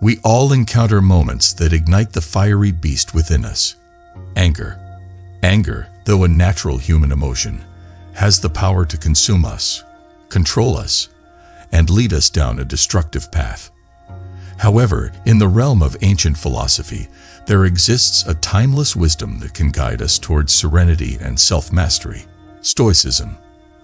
We all encounter moments that ignite the fiery beast within us. Anger. Anger, though a natural human emotion, has the power to consume us, control us, and lead us down a destructive path. However, in the realm of ancient philosophy, there exists a timeless wisdom that can guide us towards serenity and self-mastery: Stoicism.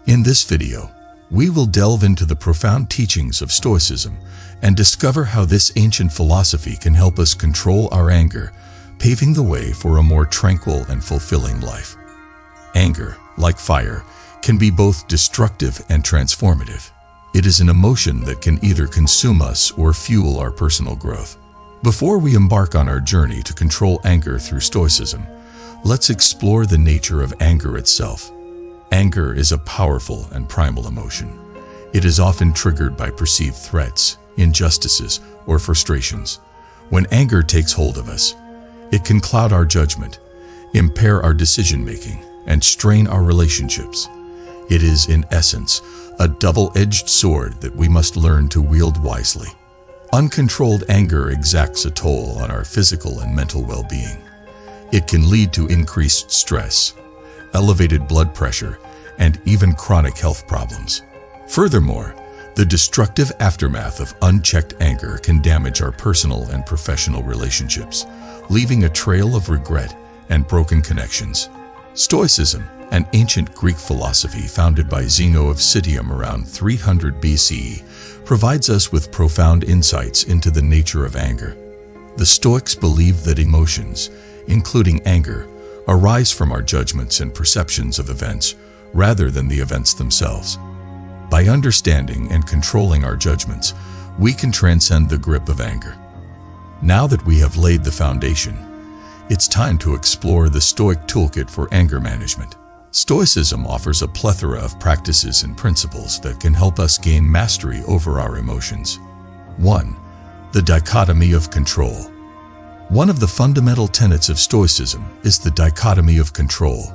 In this video, we will delve into the profound teachings of Stoicism and discover how this ancient philosophy can help us control our anger, paving the way for a more tranquil and fulfilling life. Anger, like fire, can be both destructive and transformative. It is an emotion that can either consume us or fuel our personal growth. Before we embark on our journey to control anger through Stoicism, let's explore the nature of anger itself. Anger is a powerful and primal emotion. It is often triggered by perceived threats, injustices, or frustrations. When anger takes hold of us, it can cloud our judgment, impair our decision-making, and strain our relationships. It is, in essence, a double-edged sword that we must learn to wield wisely. Uncontrolled anger exacts a toll on our physical and mental well-being. It can lead to increased stress, elevated blood pressure, and even chronic health problems. Furthermore, the destructive aftermath of unchecked anger can damage our personal and professional relationships, leaving a trail of regret and broken connections. Stoicism, an ancient Greek philosophy founded by Zeno of Citium around 300 BCE, provides us with profound insights into the nature of anger. The Stoics believed that emotions, including anger, arise from our judgments and perceptions of events rather than the events themselves. By understanding and controlling our judgments, we can transcend the grip of anger. Now that we have laid the foundation, it's time to explore the Stoic toolkit for anger management. Stoicism offers a plethora of practices and principles that can help us gain mastery over our emotions. 1. The dichotomy of control. One of the fundamental tenets of Stoicism is the dichotomy of control,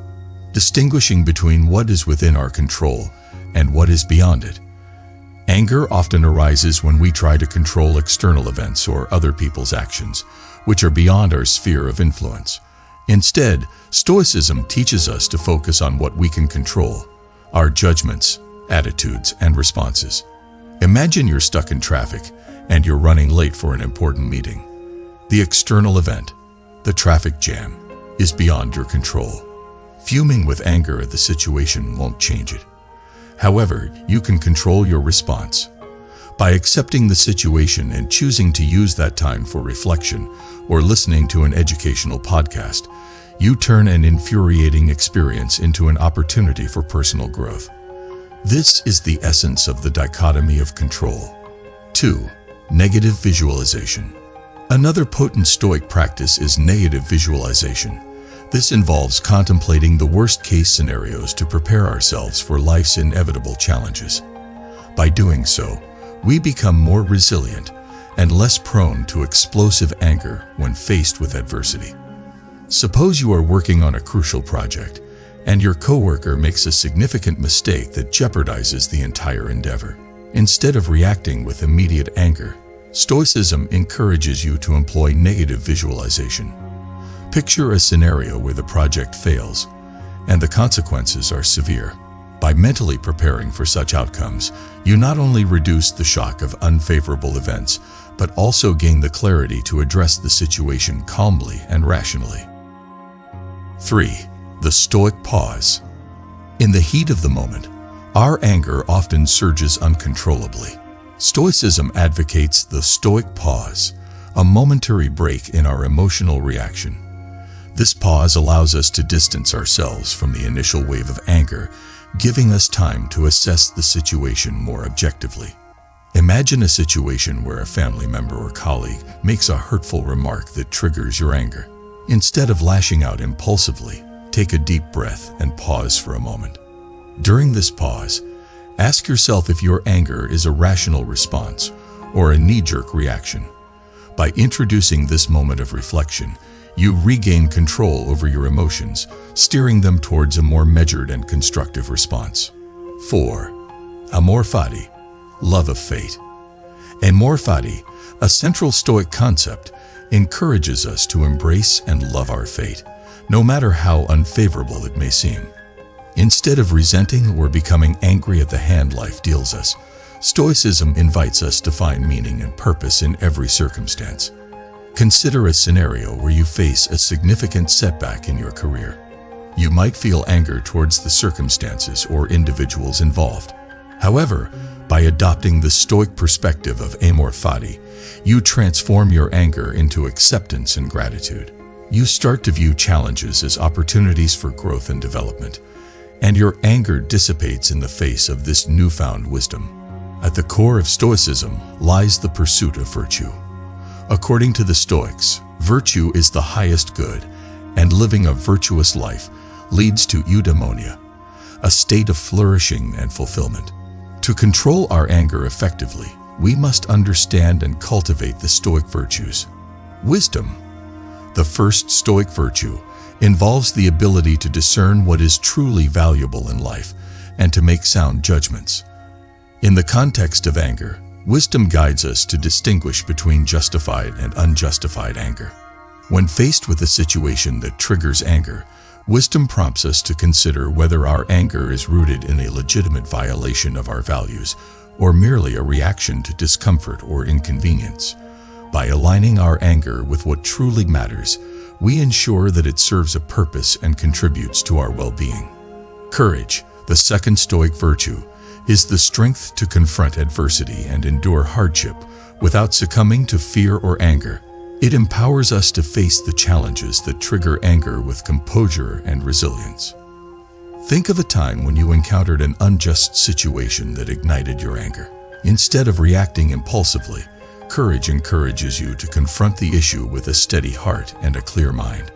distinguishing between what is within our control and what is beyond it. Anger often arises when we try to control external events or other people's actions, which are beyond our sphere of influence. Instead, Stoicism teaches us to focus on what we can control: our judgments, attitudes, and responses. Imagine you're stuck in traffic and you're running late for an important meeting. The external event, the traffic jam, is beyond your control. Fuming with anger at the situation won't change it. However, you can control your response. By accepting the situation and choosing to use that time for reflection or listening to an educational podcast, you turn an infuriating experience into an opportunity for personal growth. This is the essence of the dichotomy of control. 2. Negative visualization. Another potent Stoic practice is negative visualization. This involves contemplating the worst-case scenarios to prepare ourselves for life's inevitable challenges. By doing so, we become more resilient and less prone to explosive anger when faced with adversity. Suppose you are working on a crucial project and your coworker makes a significant mistake that jeopardizes the entire endeavor. Instead of reacting with immediate anger, Stoicism encourages you to employ negative visualization. Picture a scenario where the project fails and the consequences are severe. By mentally preparing for such outcomes, you not only reduce the shock of unfavorable events, but also gain the clarity to address the situation calmly and rationally. 3. The Stoic Pause. In the heat of the moment, our anger often surges uncontrollably. Stoicism advocates the Stoic Pause, a momentary break in our emotional reaction. This pause allows us to distance ourselves from the initial wave of anger, giving us time to assess the situation more objectively. Imagine a situation where a family member or colleague makes a hurtful remark that triggers your anger. Instead of lashing out impulsively, take a deep breath and pause for a moment. During this pause, ask yourself if your anger is a rational response or a knee-jerk reaction. By introducing this moment of reflection, you regain control over your emotions, steering them towards a more measured and constructive response. 4. Amor fati, love of fate. Amor fati, A central Stoic concept encourages us to embrace and love our fate, no matter how unfavorable it may seem. Instead of resenting or becoming angry at the hand life deals us, Stoicism invites us to find meaning and purpose in every circumstance. Consider a scenario where you face a significant setback in your career. You might feel anger towards the circumstances or individuals involved. However, by adopting the Stoic perspective of amor fati, you transform your anger into acceptance and gratitude. You start to view challenges as opportunities for growth and development, and your anger dissipates in the face of this newfound wisdom. At the core of Stoicism lies the pursuit of virtue. According to the Stoics, virtue is the highest good, and living a virtuous life leads to eudaimonia, a state of flourishing and fulfillment. To control our anger effectively, we must understand and cultivate the Stoic virtues. Wisdom, the first Stoic virtue, involves the ability to discern what is truly valuable in life and to make sound judgments. In the context of anger, wisdom guides us to distinguish between justified and unjustified anger. When faced with a situation that triggers anger, wisdom prompts us to consider whether our anger is rooted in a legitimate violation of our values or merely a reaction to discomfort or inconvenience. By aligning our anger with what truly matters, we ensure that it serves a purpose and contributes to our well-being. Courage, the second Stoic virtue, is the strength to confront adversity and endure hardship without succumbing to fear or anger. It empowers us to face the challenges that trigger anger with composure and resilience. Think of a time when you encountered an unjust situation that ignited your anger. Instead of reacting impulsively, courage encourages you to confront the issue with a steady heart and a clear mind.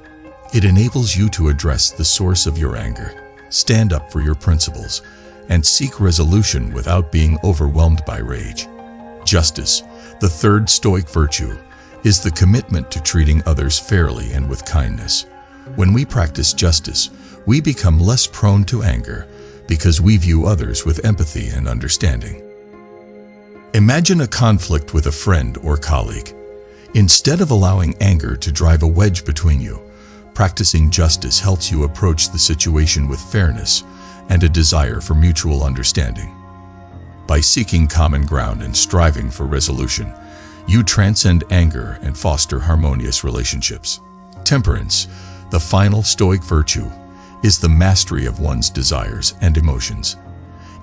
It enables you to address the source of your anger, stand up for your principles, and seek resolution without being overwhelmed by rage. Justice, the third Stoic virtue, is the commitment to treating others fairly and with kindness. When we practice justice, we become less prone to anger because we view others with empathy and understanding. Imagine a conflict with a friend or colleague. Instead of allowing anger to drive a wedge between you, practicing justice helps you approach the situation with fairness and a desire for mutual understanding. By seeking common ground and striving for resolution, you transcend anger and foster harmonious relationships. Temperance, the final Stoic virtue, is the mastery of one's desires and emotions.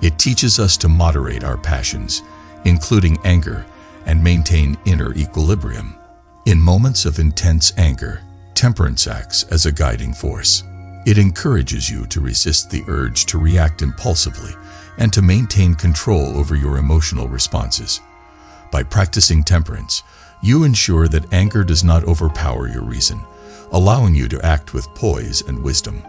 It teaches us to moderate our passions, including anger, and maintain inner equilibrium. In moments of intense anger, temperance acts as a guiding force. It encourages you to resist the urge to react impulsively and to maintain control over your emotional responses. By practicing temperance, you ensure that anger does not overpower your reason, allowing you to act with poise and wisdom.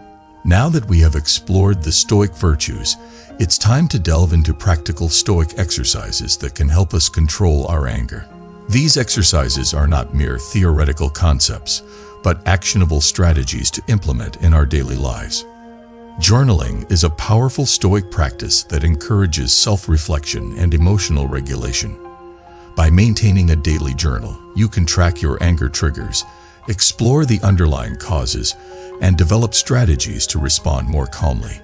Now that we have explored the Stoic virtues, it's time to delve into practical Stoic exercises that can help us control our anger. These exercises are not mere theoretical concepts, but actionable strategies to implement in our daily lives. Journaling is a powerful Stoic practice that encourages self-reflection and emotional regulation. By maintaining a daily journal, you can track your anger triggers, explore the underlying causes, and develop strategies to respond more calmly.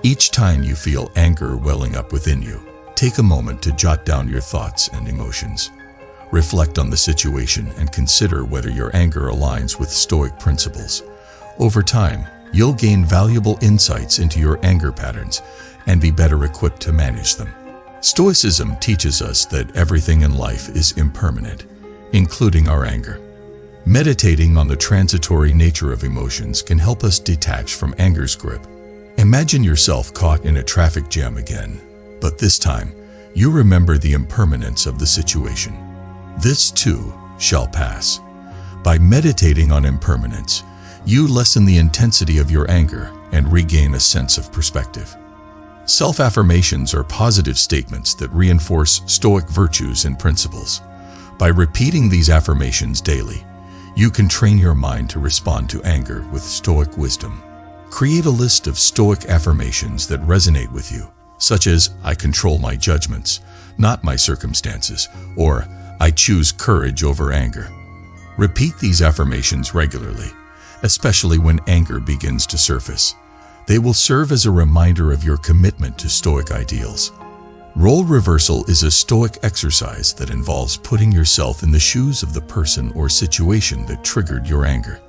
Each time you feel anger welling up within you, take a moment to jot down your thoughts and emotions. Reflect on the situation and consider whether your anger aligns with Stoic principles. Over time, you'll gain valuable insights into your anger patterns and be better equipped to manage them. Stoicism teaches us that everything in life is impermanent, including our anger. Meditating on the transitory nature of emotions can help us detach from anger's grip. Imagine yourself caught in a traffic jam again, but this time, you remember the impermanence of the situation. This too shall pass. By meditating on impermanence, you lessen the intensity of your anger and regain a sense of perspective. Self-affirmations are positive statements that reinforce Stoic virtues and principles. By repeating these affirmations daily, you can train your mind to respond to anger with Stoic wisdom. Create a list of Stoic affirmations that resonate with you, such as, "I control my judgments, not my circumstances," or I choose courage over anger. Repeat these affirmations regularly, especially when anger begins to surface. They will serve as a reminder of your commitment to Stoic ideals. Role reversal is a Stoic exercise that involves putting yourself in the shoes of the person or situation that triggered your anger.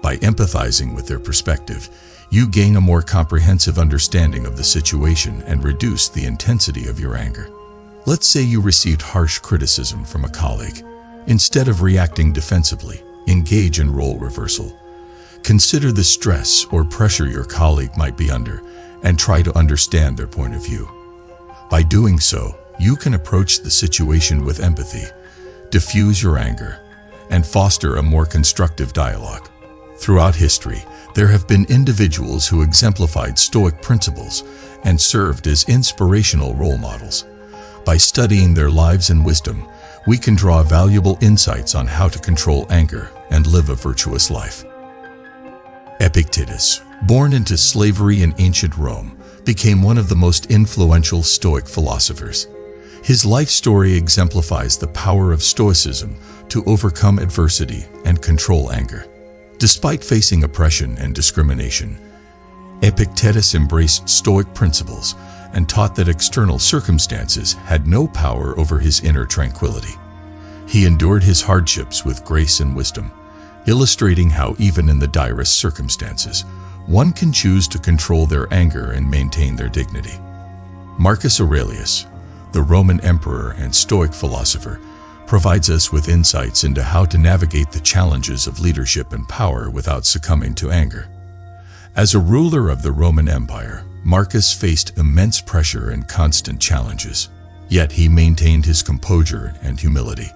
By empathizing with their perspective, you gain a more comprehensive understanding of the situation and reduce the intensity of your anger. Let's say you received harsh criticism from a colleague. Instead of reacting defensively, engage in role reversal. Consider the stress or pressure your colleague might be under and try to understand their point of view. By doing so, you can approach the situation with empathy, diffuse your anger, and foster a more constructive dialogue. Throughout history, there have been individuals who exemplified Stoic principles and served as inspirational role models. By studying their lives and wisdom, we can draw valuable insights on how to control anger and live a virtuous life. Epictetus, born into slavery in ancient Rome, became one of the most influential Stoic philosophers. His life story exemplifies the power of Stoicism to overcome adversity and control anger. Despite facing oppression and discrimination, Epictetus embraced Stoic principles and taught that external circumstances had no power over his inner tranquility. He endured his hardships with grace and wisdom, illustrating how even in the direst circumstances, one can choose to control their anger and maintain their dignity. Marcus Aurelius, the Roman emperor and Stoic philosopher, provides us with insights into how to navigate the challenges of leadership and power without succumbing to anger. As a ruler of the Roman Empire, Marcus faced immense pressure and constant challenges, yet he maintained his composure and humility,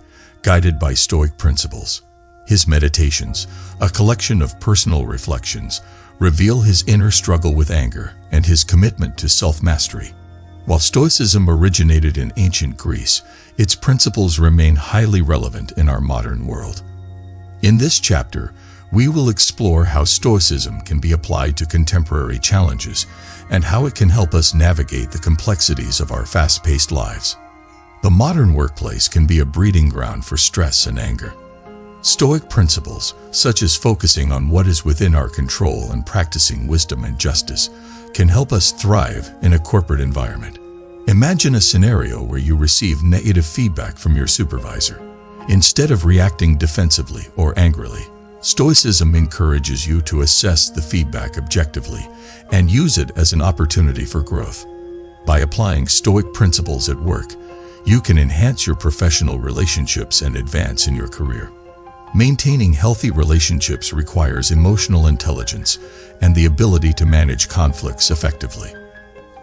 guided by Stoic principles. His meditations, a collection of personal reflections, reveal his inner struggle with anger and his commitment to self-mastery. While Stoicism originated in ancient Greece, its principles remain highly relevant in our modern world. In this chapter, we will explore how Stoicism can be applied to contemporary challenges and how it can help us navigate the complexities of our fast-paced lives. The modern workplace can be a breeding ground for stress and anger. Stoic principles, such as focusing on what is within our control and practicing wisdom and justice, can help us thrive in a corporate environment. Imagine a scenario where you receive negative feedback from your supervisor. Instead of reacting defensively or angrily, Stoicism encourages you to assess the feedback objectively and use it as an opportunity for growth. By applying Stoic principles at work, you can enhance your professional relationships and advance in your career. Maintaining healthy relationships requires emotional intelligence and the ability to manage conflicts effectively.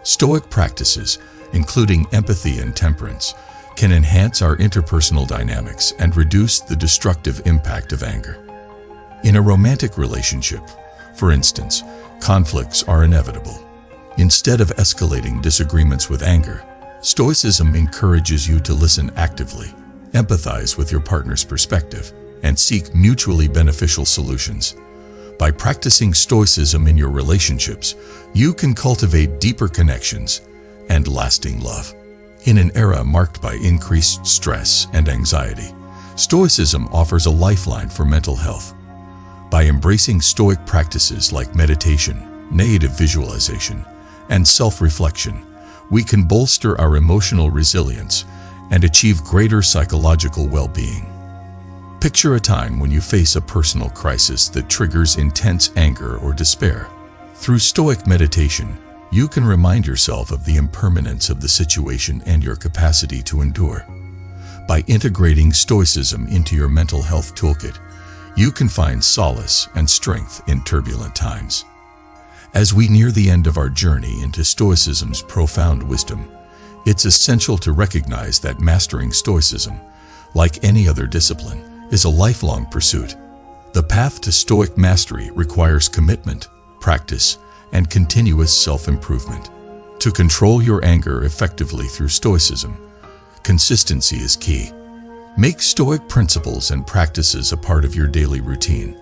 Stoic practices, including empathy and temperance, can enhance our interpersonal dynamics and reduce the destructive impact of anger. In a romantic relationship, for instance, conflicts are inevitable. Instead of escalating disagreements with anger, Stoicism encourages you to listen actively, empathize with your partner's perspective, and seek mutually beneficial solutions. By practicing Stoicism in your relationships, you can cultivate deeper connections and lasting love. In an era marked by increased stress and anxiety, Stoicism offers a lifeline for mental health. By embracing Stoic practices like meditation, negative visualization, and self-reflection, we can bolster our emotional resilience and achieve greater psychological well-being. Picture a time when you face a personal crisis that triggers intense anger or despair. Through Stoic meditation, you can remind yourself of the impermanence of the situation and your capacity to endure. By integrating Stoicism into your mental health toolkit, you can find solace and strength in turbulent times. As we near the end of our journey into Stoicism's profound wisdom, it's essential to recognize that mastering Stoicism, like any other discipline, is a lifelong pursuit. The path to Stoic mastery requires commitment, practice, and continuous self-improvement. To control your anger effectively through Stoicism, consistency is key. Make Stoic principles and practices a part of your daily routine.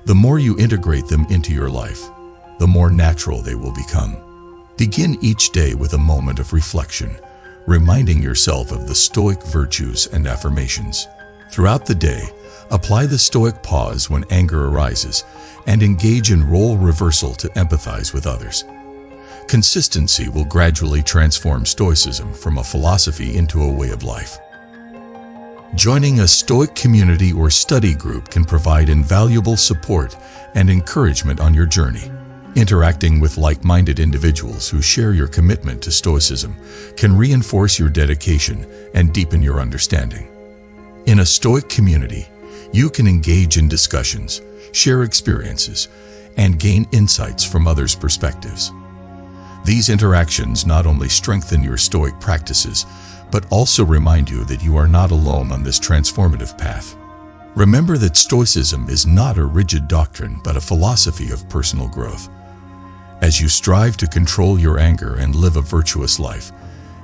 The more you integrate them into your life, the more natural they will become. Begin each day with a moment of reflection, reminding yourself of the Stoic virtues and affirmations. Throughout the day, apply the Stoic Pause when anger arises and engage in role reversal to empathize with others. Consistency will gradually transform Stoicism from a philosophy into a way of life. Joining a Stoic community or study group can provide invaluable support and encouragement on your journey. Interacting with like-minded individuals who share your commitment to Stoicism can reinforce your dedication and deepen your understanding. In a Stoic community, you can engage in discussions, share experiences, and gain insights from others' perspectives. These interactions not only strengthen your Stoic practices, but also remind you that you are not alone on this transformative path. Remember that Stoicism is not a rigid doctrine, but a philosophy of personal growth. As you strive to control your anger and live a virtuous life,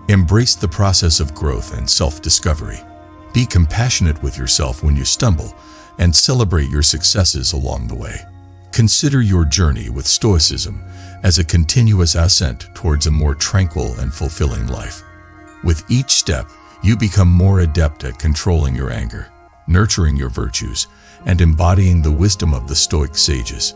embrace the process of growth and self-discovery. Be compassionate with yourself when you stumble, and celebrate your successes along the way. Consider your journey with Stoicism as a continuous ascent towards a more tranquil and fulfilling life. With each step, you become more adept at controlling your anger, nurturing your virtues, and embodying the wisdom of the Stoic sages.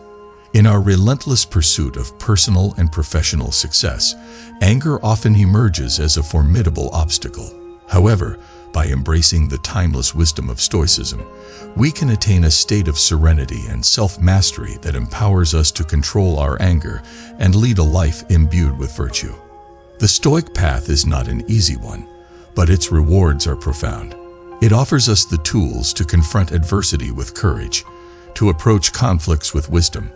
In our relentless pursuit of personal and professional success, anger often emerges as a formidable obstacle. However, by embracing the timeless wisdom of Stoicism, we can attain a state of serenity and self-mastery that empowers us to control our anger and lead a life imbued with virtue. The Stoic path is not an easy one, but its rewards are profound. It offers us the tools to confront adversity with courage, to approach conflicts with wisdom,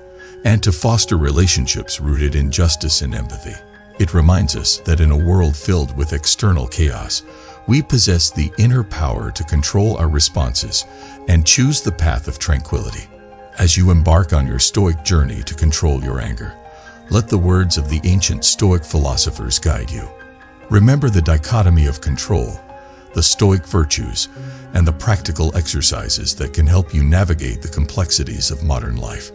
and to foster relationships rooted in justice and empathy. It reminds us that in a world filled with external chaos, we possess the inner power to control our responses and choose the path of tranquility. As you embark on your Stoic journey to control your anger, let the words of the ancient Stoic philosophers guide you. Remember the dichotomy of control, the Stoic virtues, and the practical exercises that can help you navigate the complexities of modern life.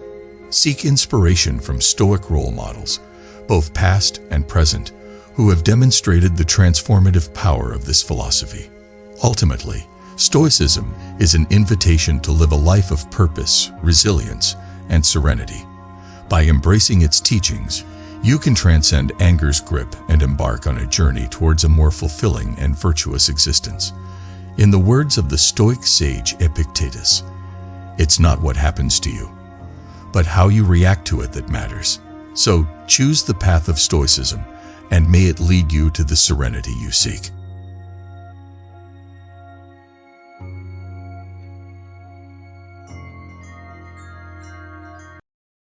Seek inspiration from Stoic role models, both past and present, who have demonstrated the transformative power of this philosophy. Ultimately, Stoicism is an invitation to live a life of purpose, resilience, and serenity. By embracing its teachings, you can transcend anger's grip and embark on a journey towards a more fulfilling and virtuous existence. In the words of the Stoic sage Epictetus, "It's not what happens to you, but how you react to it that matters." So choose the path of Stoicism, and may it lead you to the serenity you seek.